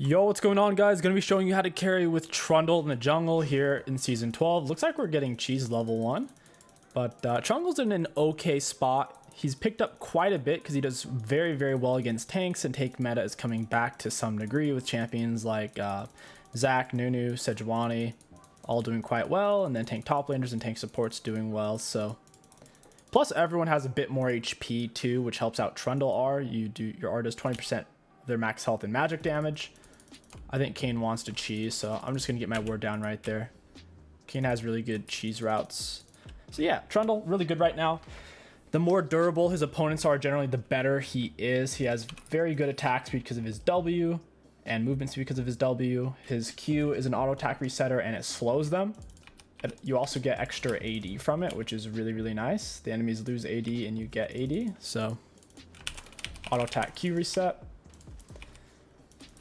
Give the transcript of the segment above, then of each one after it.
Yo, what's going on, guys? Gonna be showing you how to carry with Trundle in the jungle here in Season 12. Looks like we're getting Cheese level 1. But Trundle's in an okay spot. He's picked up quite a bit because he does very, very well against tanks, and tank meta is coming back to some degree with champions like Zac, Nunu, Sejuani, all doing quite well, and then tank top laners and tank supports doing well. So, plus everyone has a bit more HP too, which helps out Trundle R. Your R does 20% of their max health and magic damage. I think 𝐒𝐿 wants to cheese, so I'm just going to get my word down right there. 𝐒𝐿 has really good cheese routes. So yeah, Trundle, really good right now. The more durable his opponents are, generally, the better he is. He has very good attack speed because of his W, and movement speed because of his W. His Q is an auto attack resetter, and it slows them. You also get extra AD from it, which is really, really nice. The enemies lose AD, and you get AD. So, auto attack Q reset.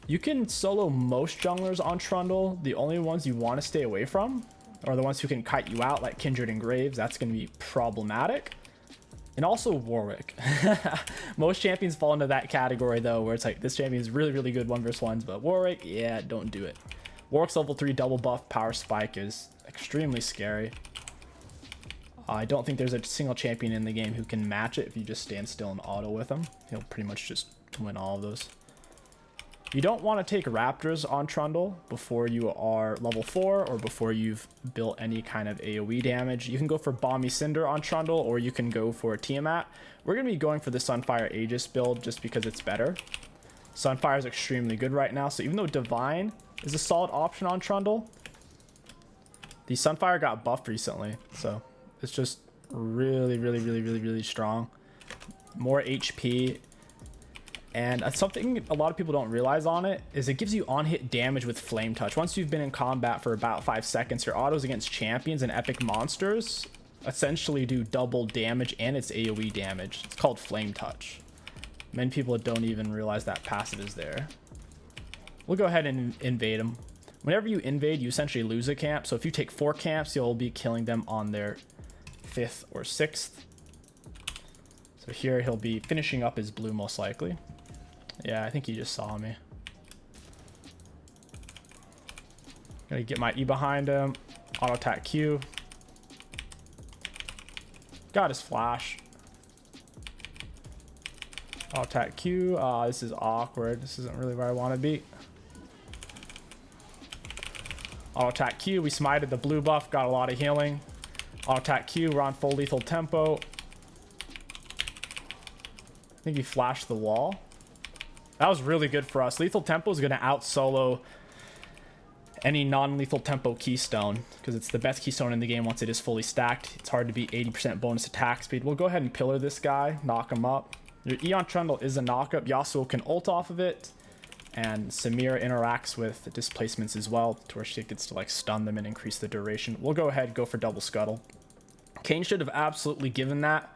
You can solo most junglers on Trundle. The only ones you want to stay away from are the ones who can kite you out, like Kindred and Graves. That's going to be problematic. And also Warwick. Most champions fall into that category, though, where it's like, this champion is really, really good 1v1s, but Warwick, yeah, don't do it. Warwick's level 3 double buff power spike is extremely scary. I don't think there's a single champion in the game who can match it if you just stand still and auto with him. He'll pretty much just win all of those. You don't want to take Raptors on Trundle before you are level 4 or before you've built any kind of AoE damage. You can go for Balmy Cinder on Trundle, or you can go for Tiamat. We're going to be going for the Sunfire Aegis build just because it's better. Sunfire is extremely good right now, so even though Divine is a solid option on Trundle, the Sunfire got buffed recently, so it's just really strong. More HP. And something a lot of people don't realize on it is it gives you on-hit damage with Flame Touch. Once you've been in combat for about 5 seconds, your autos against champions and epic monsters essentially do double damage, and it's AoE damage. It's called Flame Touch. Many people don't even realize that passive is there. We'll go ahead and invade them. Whenever you invade, you essentially lose a camp. So if you take 4 camps, you'll be killing them on their 5th or 6th. So here he'll be finishing up his blue most likely. Yeah, I think he just saw me. Gonna get my E behind him. Auto attack Q. Got his flash. Auto attack Q. This is awkward. This isn't really where I want to be. Auto attack Q. We smited the blue buff. Got a lot of healing. Auto attack Q. We're on full lethal tempo. I think he flashed the wall. That was really good for us. Lethal tempo is going to out solo any non-lethal tempo keystone because it's the best keystone in the game once it is fully stacked. It's hard to beat 80% bonus attack speed. We'll go ahead and pillar this guy, knock him up. Your E on Trundle is a knockup. Yasuo can ult off of it, and Samira interacts with displacements as well, to where she gets to like stun them and increase the duration. We'll go ahead and go for double scuttle. 𝐒𝐿 should have absolutely given that.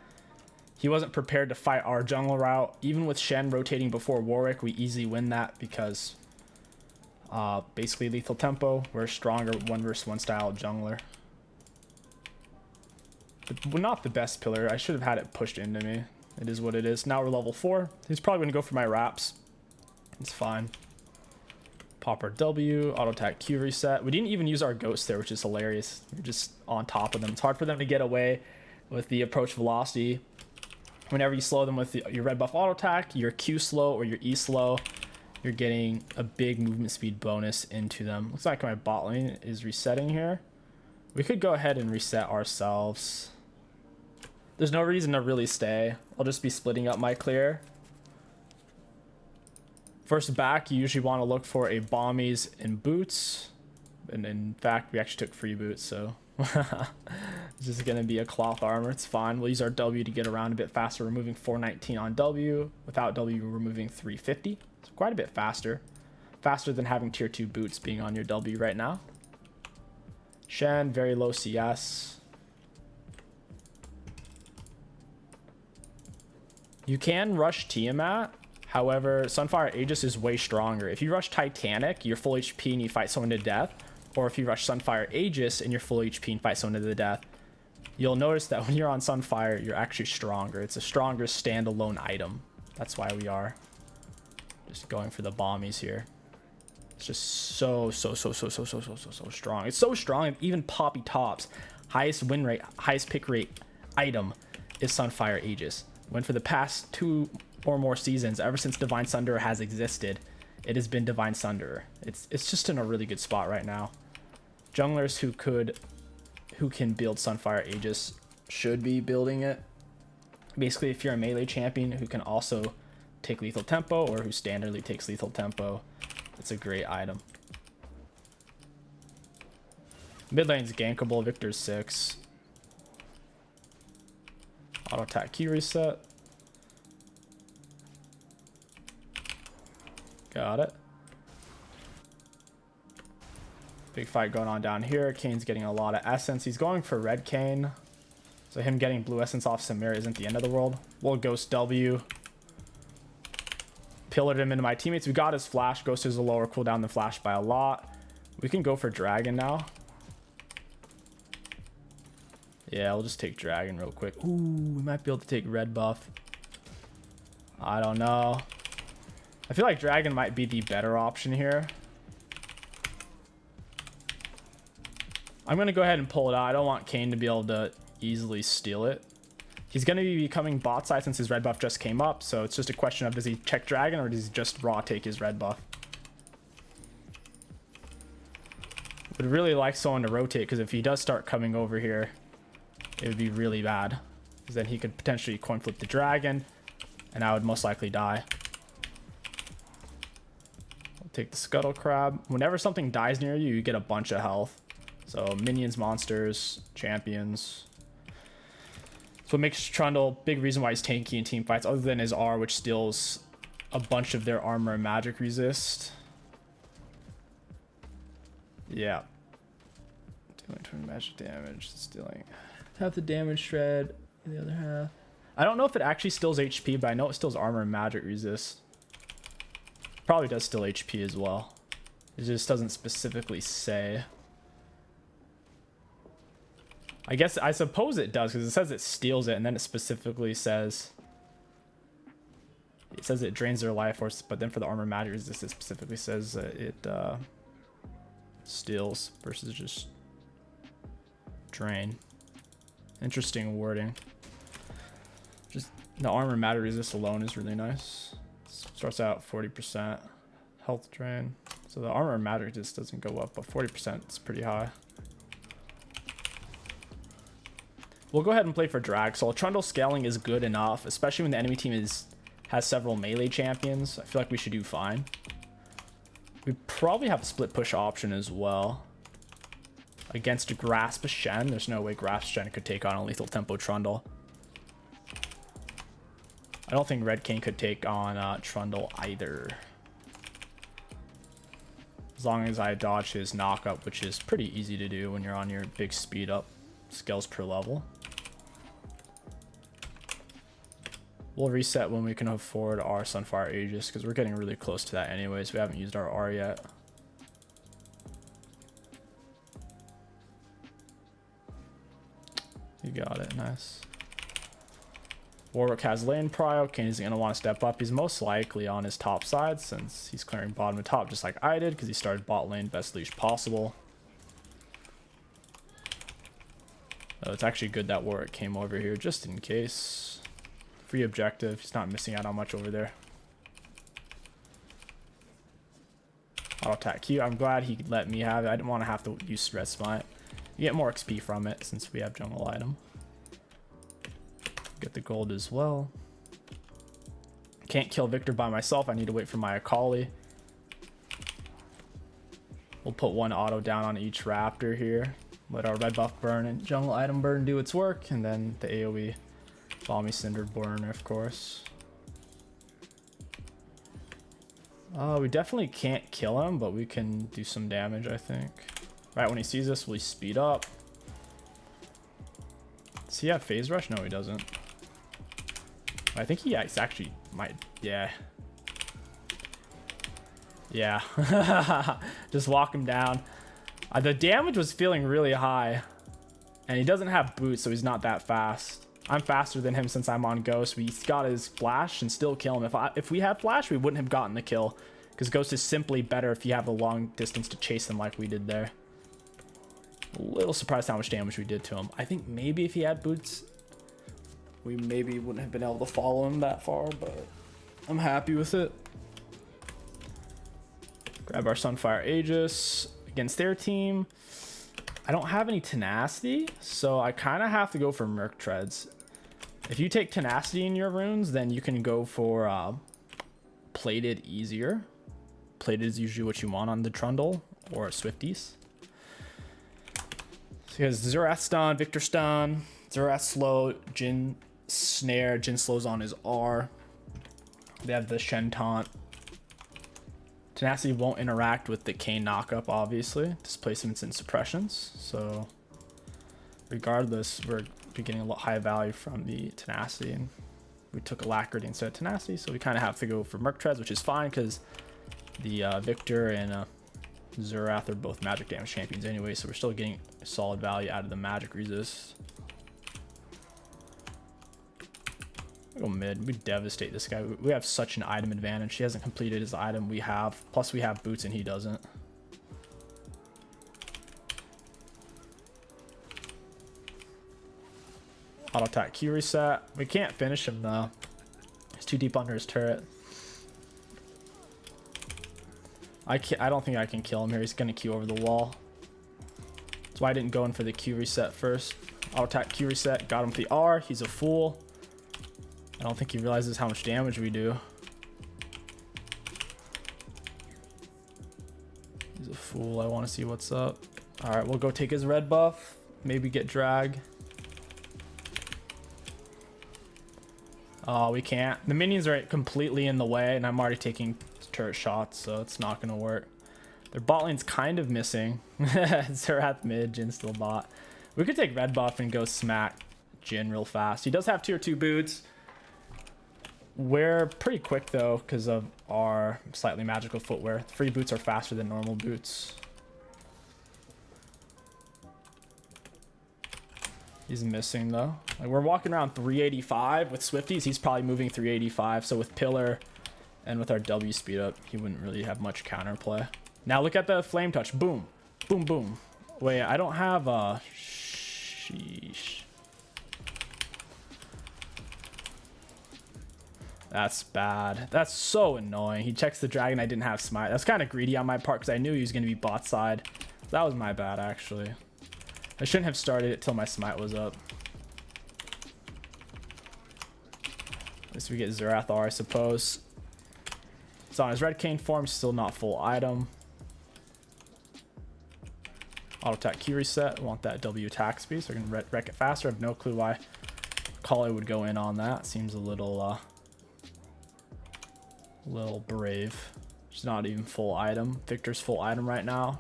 He wasn't prepared to fight our jungle route. Even with Shen rotating before Warwick, we easily win that because basically lethal tempo. We're a stronger 1v1 style jungler. But we're not the best pillar. I should have had it pushed into me. It is what it is. Now we're level 4. He's probably going to go for my wraps. It's fine. Pop our W, auto attack Q reset. We didn't even use our ghost there, which is hilarious. We're just on top of them. It's hard for them to get away with the approach velocity. Whenever you slow them with your red buff auto attack, your Q slow or your E slow, you're getting a big movement speed bonus into them. Looks like my bot lane is resetting here. We could go ahead and reset ourselves. There's no reason to really stay. I'll just be splitting up my clear. First back, you usually want to look for a bombies and boots. And in fact, we actually took free boots, so this is going to be a cloth armor. It's fine. We'll use our W to get around a bit faster. We're moving 419 on W. Without W, we're moving 350. So quite a bit faster. Faster than having tier 2 boots being on your W right now. Shen, very low CS. You can rush Tiamat. However, Sunfire Aegis is way stronger. If you rush Titanic, you're full HP and you fight someone to death. Or if you rush Sunfire Aegis and you're full HP and fight someone to the death, you'll notice that when you're on Sunfire, you're actually stronger. It's a stronger standalone item. That's why we are just going for the bombies here. It's just so strong. It's so strong. Even Poppy Top's highest win rate, highest pick rate item is Sunfire Aegis. When for the past 2 or more seasons, ever since Divine Sunderer has existed, it has been Divine Sunderer. It's just in a really good spot right now. Junglers who can build Sunfire Aegis should be building it. Basically, if you're a melee champion who can also take lethal tempo, or who standardly takes lethal tempo, it's a great item. Mid lane's gankable. Victor's 6. Auto attack key reset. Got it. Big fight going on down here. Kane's getting a lot of essence. He's going for red Kane. So him getting blue essence off Samir isn't the end of the world. We'll Ghost W. Pillared him into my teammates. We got his flash. Ghost is a lower cooldown than flash by a lot. We can go for dragon now. Yeah, we'll just take dragon real quick. Ooh, we might be able to take red buff. I don't know. I feel like dragon might be the better option here. I'm going to go ahead and pull it out. I don't want Kane to be able to easily steal it. He's going to be becoming bot side since his red buff just came up. So it's just a question of, does he check dragon or does he just raw take his red buff? Would really like someone to rotate, because if he does start coming over here, it would be really bad. Because then he could potentially coin flip the dragon and I would most likely die. I'll take the scuttle crab. Whenever something dies near you, you get a bunch of health. So minions, monsters, champions. So what makes Trundle big reason why he's tanky in team fights, other than his R, which steals a bunch of their armor and magic resist. Yeah. Dealing 20 magic damage, stealing half the damage shred, the other half. I don't know if it actually steals HP, but I know it steals armor and magic resist. Probably does steal HP as well. It just doesn't specifically say. I suppose it does, because it says it steals it, and then it specifically says it drains their life force, but then for the armor magic resist, it specifically says it steals versus just drain. Interesting wording. Just the armor matter resist alone is really nice. Starts out 40% health drain, so the armor matter just doesn't go up, but 40% is pretty high. We'll go ahead and play for drag. So Trundle scaling is good enough, especially when the enemy team has several melee champions. I feel like we should do fine. We probably have a split push option as well. Against Grasp Shen, there's no way Grasp Shen could take on a lethal tempo Trundle. I don't think Red King could take on Trundle either. As long as I dodge his knockup, which is pretty easy to do when you're on your big speed up skills per level. We'll reset when we can afford our Sunfire Aegis, because we're getting really close to that anyways. We haven't used our R yet. You got it, nice. Warwick has lane prio. Kane is going to want to step up. He's most likely on his top side since he's clearing bottom and top just like I did, because he started bot lane best leash possible. Oh, it's actually good that Warwick came over here just in case. Free objective. He's not missing out on much over there. Auto attack Q. I'm glad he let me have it. I didn't want to have to use red smite. You get more XP from it since we have jungle item. Get the gold as well. Can't kill Victor by myself. I need to wait for my 𝐒𝐿𝐈. We'll put one auto down on each raptor here. Let our red buff burn and jungle item burn do its work, and then the AoE Balmy Cinder burn, of course. We definitely can't kill him, but we can do some damage, I think. Right when he sees us, will he speed up? Does he have phase rush? No, he doesn't. I think he actually might. Yeah. Yeah. Just walk him down. The damage was feeling really high. And he doesn't have boots, so he's not that fast. I'm faster than him since I'm on Ghost. We got his flash and still kill him. If we had flash, we wouldn't have gotten the kill. because Ghost is simply better if you have a long distance to chase them like we did there. A little surprised how much damage we did to him. I think maybe if he had boots, we maybe wouldn't have been able to follow him that far, but I'm happy with it. Grab our Sunfire Aegis against their team. I don't have any tenacity, so I kind of have to go for Merc Treads. If you take tenacity in your runes, then you can go for plated easier. Plated is usually what you want on the Trundle or Swifties. So he has Xerath stun, Victor stun, Xerath slow, Jhin snare, Jhin slows on his R. They have the Shen taunt. Tenacity won't interact with the Kayn knockup, obviously. Displacements and suppressions. So regardless, we're getting a lot high value from the tenacity, and we took Alacrity instead of tenacity, so we kind of have to go for Merc Treads, which is fine because the Victor and Xerath are both magic damage champions anyway, so we're still getting solid value out of the magic resist. Go mid. We devastate this guy. We have such an item advantage. He hasn't completed his item. We have. Plus we have boots and he doesn't. Auto attack Q reset. We can't finish him though. He's too deep under his turret. I don't think I can kill him here. He's gonna Q over the wall. That's why I didn't go in for the Q reset first. Auto attack Q reset. Got him with the R. He's a fool. I don't think he realizes how much damage we do. He's a fool. I want to see what's up. All right, we'll go take his red buff. Maybe get drag. Oh, we can't. The minions are completely in the way, and I'm already taking turret shots, so it's not going to work. Their bot lane's kind of missing. Xerath mid, Jhin still bot. We could take red buff and go smack Jhin real fast. He does have tier 2 boots. We're pretty quick though because of our slightly magical footwear. Free boots are faster than normal boots. He's missing though. Like, we're walking around 385 with Swifties. He's probably moving 385. So with Pillar and with our W speed up, he wouldn't really have much counterplay. Now look at the flame touch. Boom, boom, boom. Wait, I don't have a sheesh. That's bad. That's so annoying. He checks the dragon. I didn't have smite. That's kind of greedy on my part because I knew he was going to be bot side. That was my bad, actually. I shouldn't have started it till my smite was up. At least we get Xerath R, I suppose. It's on his red Kayn form. Still not full item. Auto attack Q reset. I want that W attack speed so I can wreck it faster. I have no clue why 𝐒𝐿𝐴 would go in on that. Seems a little brave. It's not even full item. Victor's full item right now.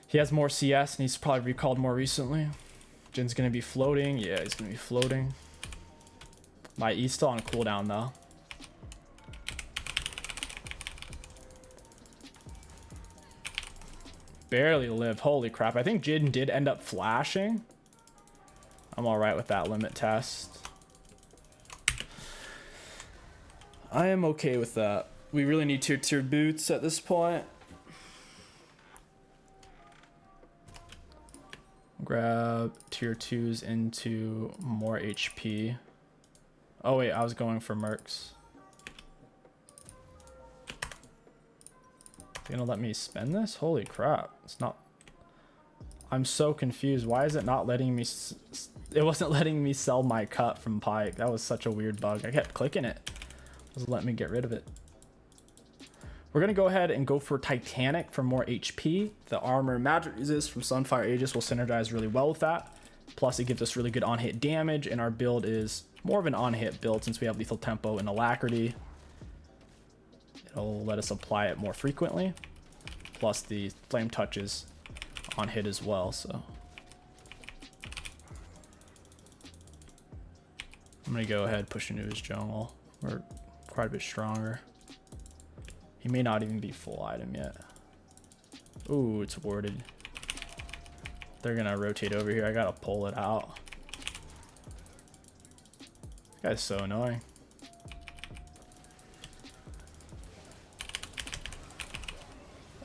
He has more CS and he's probably recalled more recently. Jin's gonna be floating. Yeah, he's gonna be floating. My E's still on cooldown though. Barely lived. Holy crap. I think Jhin did end up flashing. I'm alright with that limit test. I am okay with that. We really need tier 2 boots at this point. Grab tier 2s into more HP. Oh wait, I was going for mercs. You gonna let me spend this? Holy crap. It's not. I'm so confused. Why is it not letting me? It wasn't letting me sell my cut from Pyke. That was such a weird bug. I kept clicking it. Doesn't let me get rid of it. We're gonna go ahead and go for Titanic for more HP. The armor magic resist from Sunfire Aegis will synergize really well with that. Plus it gives us really good on-hit damage, and our build is more of an on-hit build since we have lethal tempo and alacrity. It'll let us apply it more frequently. Plus the flame touches on hit as well, so. I'm gonna go ahead push into his jungle. We're quite a bit stronger. He may not even be full item yet. Ooh, it's warded. They're gonna rotate over here. I gotta pull it out. This guy's so annoying.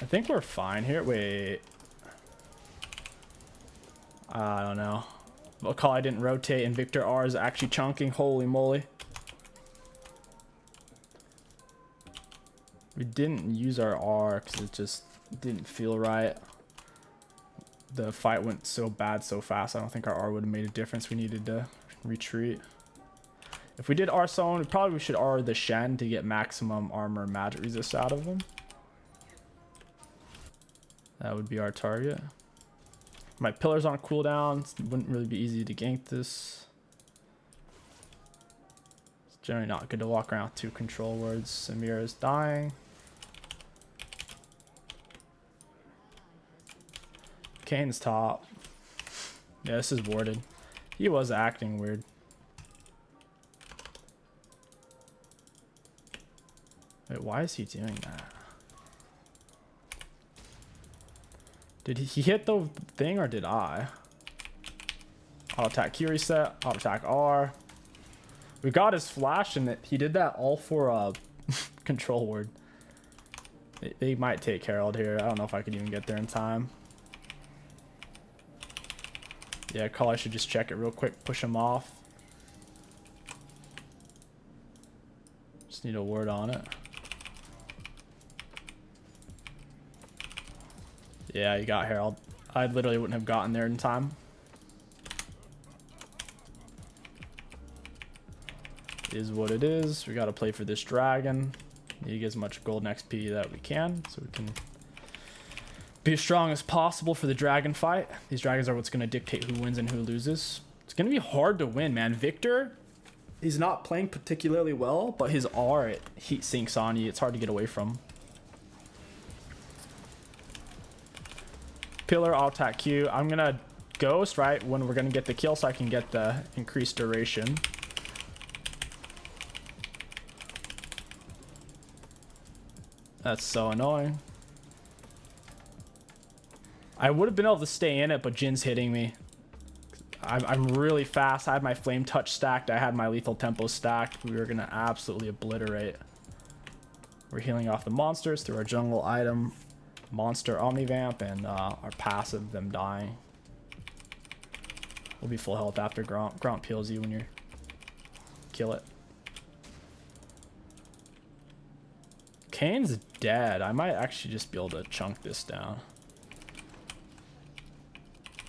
I think we're fine here. Wait. I don't know. 𝐒𝐿𝐈 didn't rotate and Victor R is actually chunking. Holy moly. We didn't use our R because it just didn't feel right. The fight went so bad so fast. I don't think our R would have made a difference. We needed to retreat. If we did R zone, we should R the Shen to get maximum armor magic resist out of them. That would be our target. My pillar's on cooldown. It wouldn't really be easy to gank this. It's generally not good to walk around with 2 control words. Samir is dying. Kane's top. Yeah, this is warded. He was acting weird. Wait, why is he doing that? Did he hit the thing or did I? Auto attack Q reset, auto attack R. We got his flash and he did that all for control word. They might take Herald here. I don't know if I could even get there in time. Yeah, 𝐒𝐿𝐈 should just check it real quick, push him off. Just need a word on it. Yeah, you got Herald. I literally wouldn't have gotten there in time. Is what it is. We got to play for this dragon. Need to get as much golden XP that we can so we can be as strong as possible for the dragon fight. These dragons are what's going to dictate who wins and who loses. It's going to be hard to win, man. Victor, he's not playing particularly well, but his R, it heat sinks on you. It's hard to get away from. Pillar, I'll attack Q. I'm going to ghost right when we're going to get the kill so I can get the increased duration. That's so annoying. I would have been able to stay in it, but Jin's hitting me. I'm really fast. I had my flame touch stacked. I had my lethal tempo stacked. We were going to absolutely obliterate. We're healing off the monsters through our jungle item, monster omnivamp, and our passive, them dying. We'll be full health after Gromp peels you when you kill it. Kane's dead. I might actually just be able to chunk this down.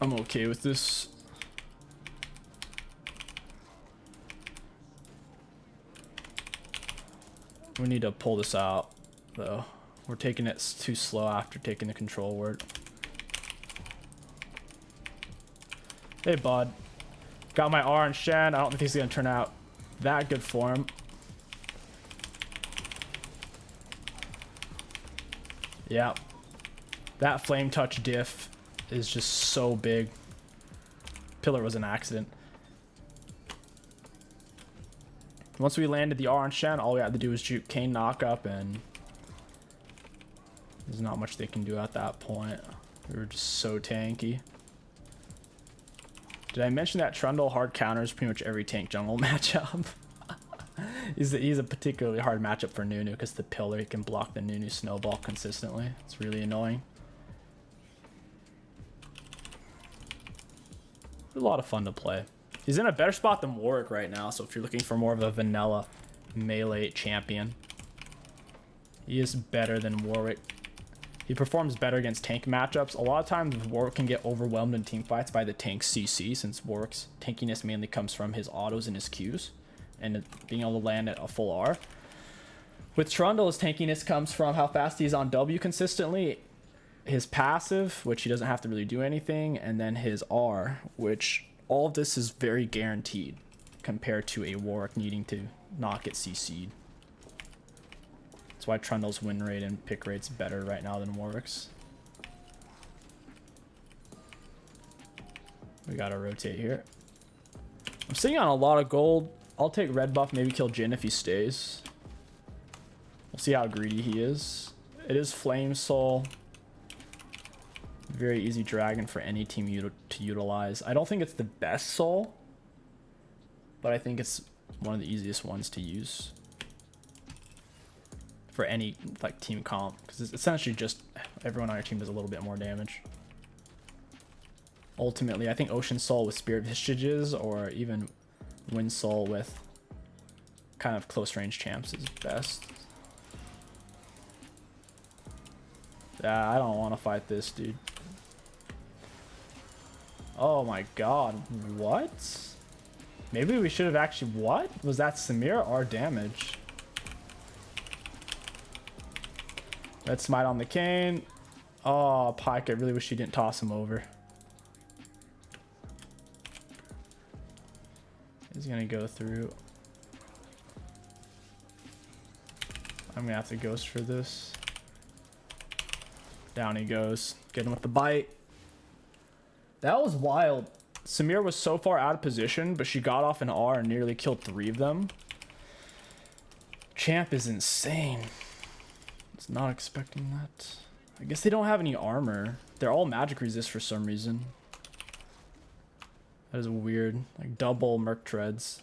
I'm okay with this. We need to pull this out, though. We're taking it too slow after taking the control word. Hey, bud. Got my R on Shen. I don't think he's going to turn out that good for him. Yeah. That flame touch diff is just so big. Pillar was an accident. Once we landed the R on Shen, all we had to do was juke Kane knock up, and there's not much they can do at that point. We were just so tanky. Did I mention that Trundle hard counters pretty much every tank jungle matchup? He's a particularly hard matchup for Nunu because the pillar, he can block the Nunu snowball consistently. It's really annoying. A lot of fun to play. He's in a better spot than Warwick right now, so if you're looking for more of a vanilla melee champion, he is better than Warwick. He performs better against tank matchups. A lot of times Warwick can get overwhelmed in team fights by the tank CC, since Warwick's tankiness mainly comes from his autos and his Qs and being able to land at a full R. With Trundle, his tankiness comes from how fast he's on W consistently, his passive, which he doesn't have to really do anything, and then his R, which all of this is very guaranteed compared to a Warwick needing to not get CC'd. That's why Trundle's win rate and pick rate's better right now than Warwick's. We gotta rotate here. I'm sitting on a lot of gold. I'll take red buff, maybe kill Jin if he stays. We'll see how greedy he is. It is Flame Soul. Very easy dragon for any team to utilize. I don't think it's the best soul, but I think it's one of the easiest ones to use for any like team comp, because it's essentially just Everyone on your team does a little bit more damage. Ultimately, I think Ocean Soul with Spirit Vestiges or even Wind Soul with kind of close range champs is best. Yeah, I don't want to fight this, dude. Oh my god, what? Maybe we should have actually... What? Was that Samira or damage? Let's smite on the Kayn. Oh, Pike, I really wish you didn't toss him over. He's gonna go through. I'm gonna have to ghost for this. Down he goes. Get him with the bite. That was wild. Samir was so far out of position, but she got off an R and nearly killed 3 of them. Champ is insane. I was not expecting that. I guess they don't have any armor. They're all magic resist for some reason. That is weird. Like double Merc Treads.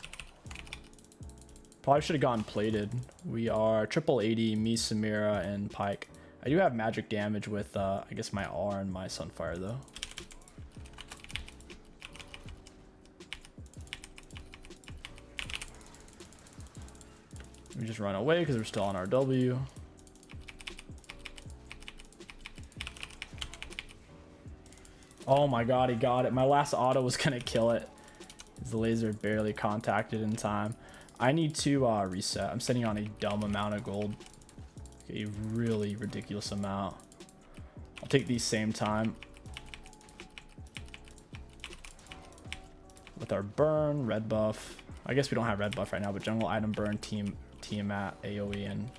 Probably should have gotten plated. We are triple 80, me, Samira, and Pike. I do have magic damage with, I guess, my R and my Sunfire, though. We just run away because we're still on our W. Oh my god, he got it. My last auto was gonna kill it. The laser barely contacted in time. I need to reset. I'm sitting on a dumb amount of gold. A really ridiculous amount. I'll take these same time. With our burn, red buff. I guess we don't have red buff right now, but jungle item burn, team at AoE, and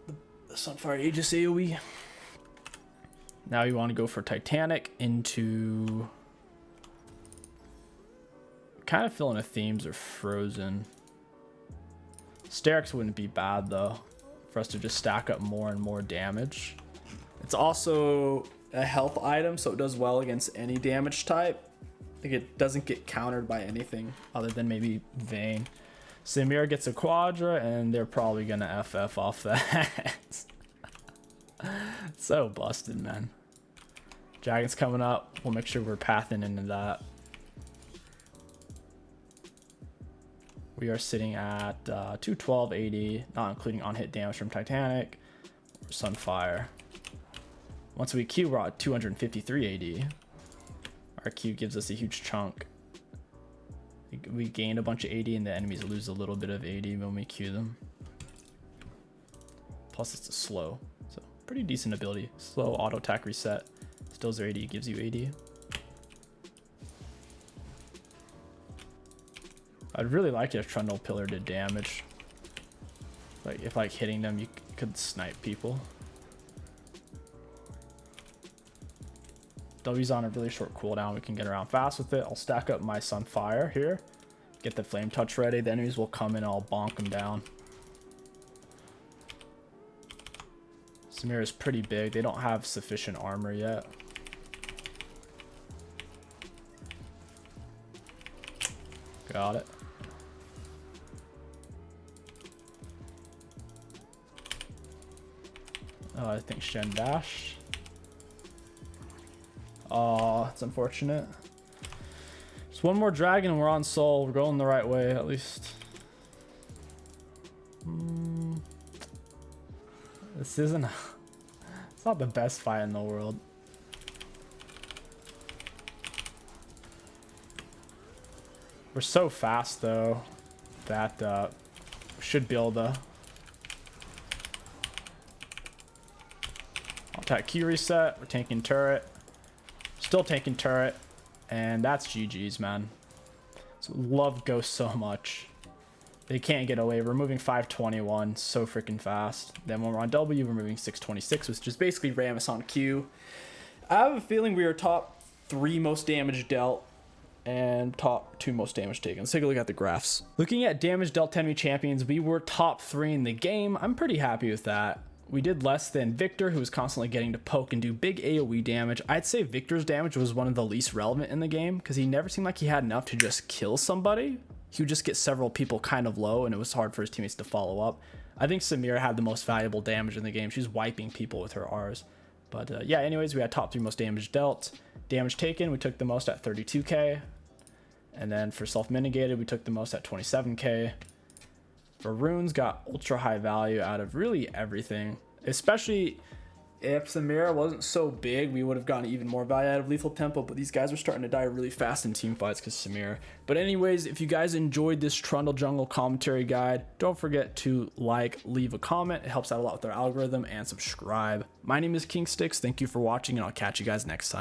the Sunfire Aegis AoE. Now you want to go for Titanic into... Kind of feeling the themes are frozen. Sterix wouldn't be bad though, for us to just stack up more and more damage. It's also a health item, so it does well against any damage type. Like it doesn't get countered by anything other than maybe Vayne. Samir gets a Quadra, and they're probably gonna FF off that. So busted, man. Dragon's coming up. We'll make sure we're pathing into that. We are sitting at 212.80, not including on-hit damage from Titanic or Sunfire. Once we Q, we're at 253.80. Our Q gives us a huge chunk. We gain a bunch of 80 and the enemies lose a little bit of 80 when we Q them. Plus it's a slow, so pretty decent ability. Slow auto attack reset. Still 80, gives you 80. I'd really like it if Trundle Pillar did damage. Like if like hitting them, you could snipe people. W's on a really short cooldown. We can get around fast with it. I'll stack up my Sunfire here. Get the Flame Touch ready. The enemies will come in and I'll bonk them down. Samira is pretty big. They don't have sufficient armor yet. Got it. I think Shen dashed. Oh, it's unfortunate. Just one more dragon and we're on Soul. We're going the right way, at least. This isn't... It's not the best fight in the world. We're so fast, though, that we should be able to... I'll attack Q reset. We're tanking turret. Still taking turret, and that's GG's, man. So love Ghost so much. They can't get away. We're moving 521 so freaking fast. Then when we're on W, we're moving 626, which is basically Rammus on Q. I have a feeling we are top 3 most damage dealt and top 2 most damage taken. Let's take a look at the graphs. Looking at damage dealt to enemy champions, we were top 3 in the game. I'm pretty happy with that. We did less than Victor, who was constantly getting to poke and do big AoE damage. I'd say Victor's damage was one of the least relevant in the game because he never seemed like he had enough to just kill somebody. He would just get several people kind of low and it was hard for his teammates to follow up. I think Samira had the most valuable damage in the game. She's wiping people with her R's. But yeah, anyways, we had top 3 most damage dealt. Damage taken, we took the most at 32k. And then for self-mitigated, we took the most at 27k. For runes, got ultra high value out of really everything. Especially if Samira wasn't so big, we would have gotten even more value out of lethal tempo, but these guys are starting to die really fast in team fights because Samira. But anyways, if you guys enjoyed this Trundle jungle commentary guide, don't forget to like, leave a comment. It helps out a lot with our algorithm, and subscribe. My name is 𝐒𝐿𝐂𝐋𝐒. Thank you for watching, and I'll catch you guys next time.